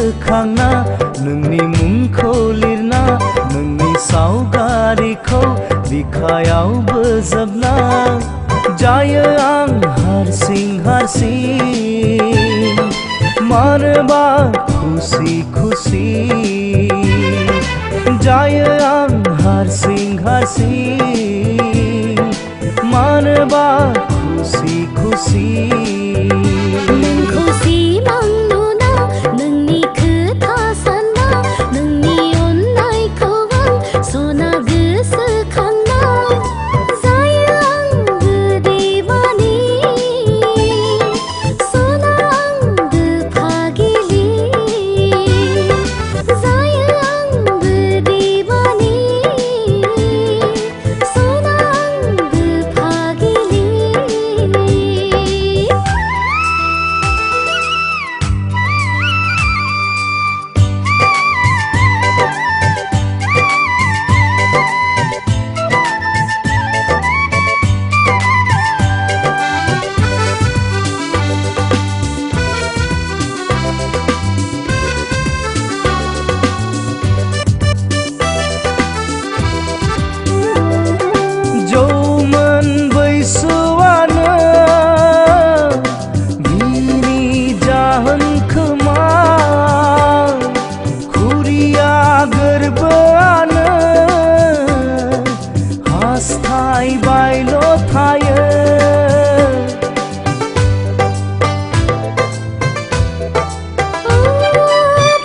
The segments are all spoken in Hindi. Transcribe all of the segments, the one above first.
गोसोखांना नोंनि मुंखौ लिरना नोंनि सावगारिखौ बिखायाव बोजबना जायो आं हारसिं हारसिं मानोबा खुसि खुसि जायो आं हारसिं हारसिं मानोबा खुसि खुसि नोंखौ सिमां नुना नोंनि खोथा सानना नोंनि अननायखौ आं सना गोसोखांना जायो आंबो देवानि सना आंबो फागिलि जायो आंबो देवानि सना आंबो फागिलि जौमोन बैसोआनो बिनि जाहोन खोमा खुरिया गोरबोआनो हास्थायबायल' थायो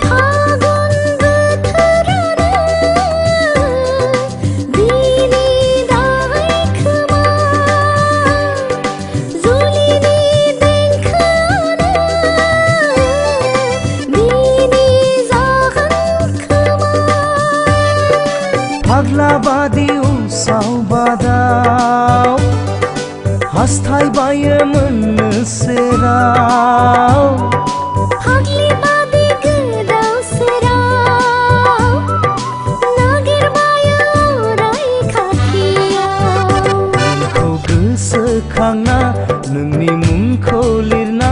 फागुन बोथोरानो बिनि दाहाय खोमा जुलिनि देंखोआनो बिनि जागोन खोमा फाग्ला बादि उसाव बादाव हास्थायबायो मोननो सेराव फाग्लि बादि गोदाव सोराव नागिरबायो अराय खाथियाव नोंखौ गोसोखांना नोंनि मुंखौ लिरना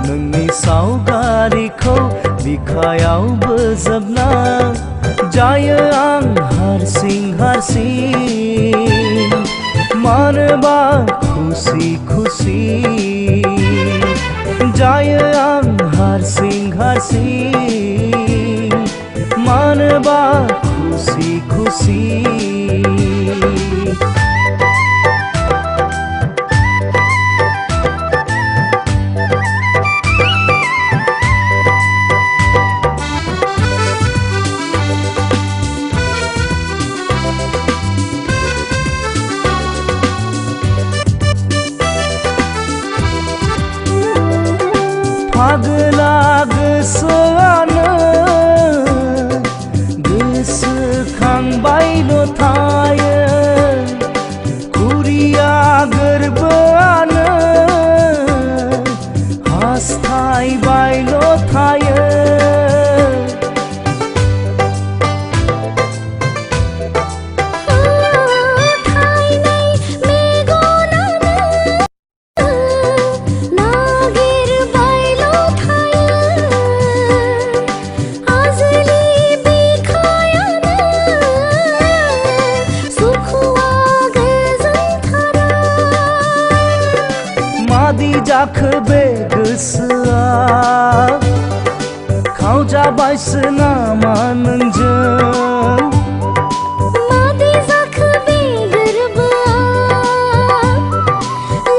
नोंनि सावगारिखौ बिखायाव बोजबना जायो आं हारसिं हारसिं मानोबा खुसि खुसि जायो आं हारसिं हारसिं मानोबा खुसि खुसि फागला गोसोआनो गोसोखांबायल' थायो खुरिया गोरबोआनो हास्थायबायल' थायो थायनाय मेगनानो नागिरबायल' थायो आजोलि बिखायानो सुखुआ गोजोनथारा मादि जाखो बे गोसोआ खावजाबायसो नामा नोंजों मादि जाखो बे गोरबोआ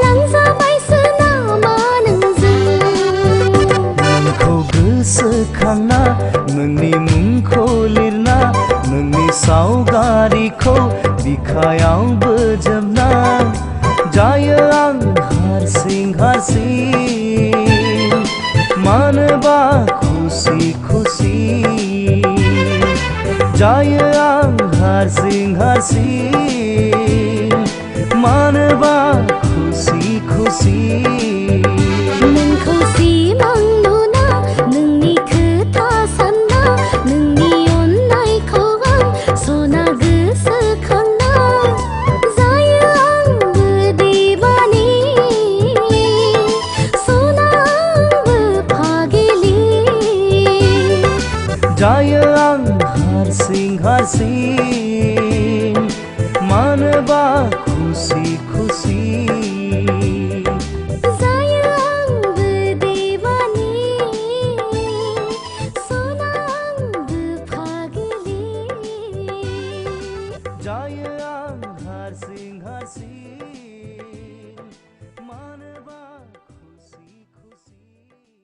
लांजाबायसो नामा नोंजों नोंखौ गोसोखांना नोंनि मुंखौ लिरना नोंनि सावगारिखौ बिखायाव बोजबना जायो आं हारसिं हारसिं मानोबा खुसि खुसि जायो आं हारसिं हारसिं मानोबा खुसि खुसि नोंखौ सिमां नुना नोंनि खोथा सानना नोंनि अननायखौ आं सना गोसोखांना जायो आंबो देवानि सना आंबो फागिलि जायो आं हारसिं हारसिं मानोबा